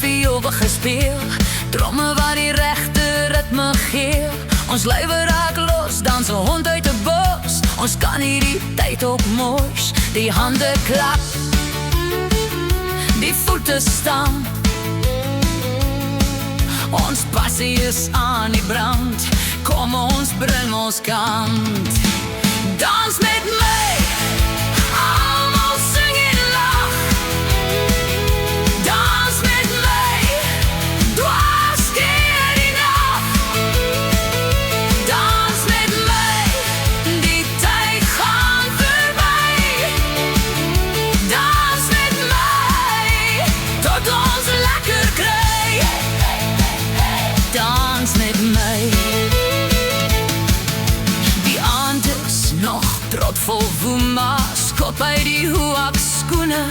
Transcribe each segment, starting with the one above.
viool gespeel, tromme wat die regte ritme gee. Ons lywe raak los, dans 'n hond uit 'n bos. Ons kan nie die tyd op mors. Die hande klap, die voete stamp. Ons passie is aan die brand. Kom ons bring ons kant. Dans met my, almal sing en lag. Dans met my, dwars deur die nag. Dans met my, die tyd gaan verby. Dans met my, tot ons lekker kry. Dans met my. Die aand is nog trotvol woema, skop by die hoek skoene.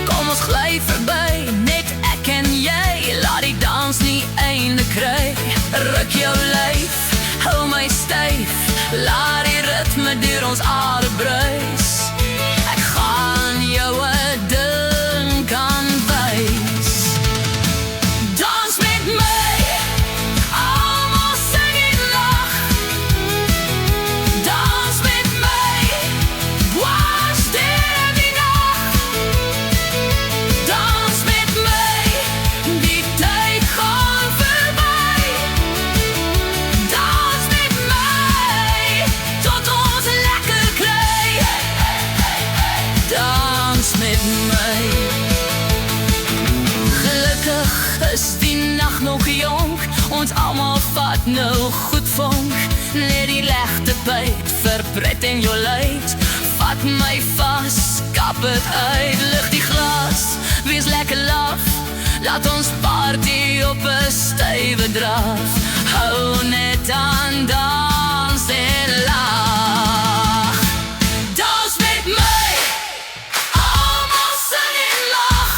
Kom ons gly verby, net ek en jy. Laat die dans nie einde kry. Ruk jou lyf, hou my styf. Laat die ritme deur ons are bruis. Ek gaan jou 'n ding kan wys. Dans met my, almal sing en lag. Dans met my, dwars deur die nag. Dans met my, die tyd gaan verby. Dans met my, tot ons lekker kry. Dans met my. Gelukkig is die nag nog jonk. Ons almal vat nou goed vonk. Net die legte byt vir pret en jou leid. Vat my vas, kap het uit. Lig die glas, wees lekker laf. Laat ons party op 'n stywe draf. Hou net aan dans en lag. Dans met my, almal sing en lag.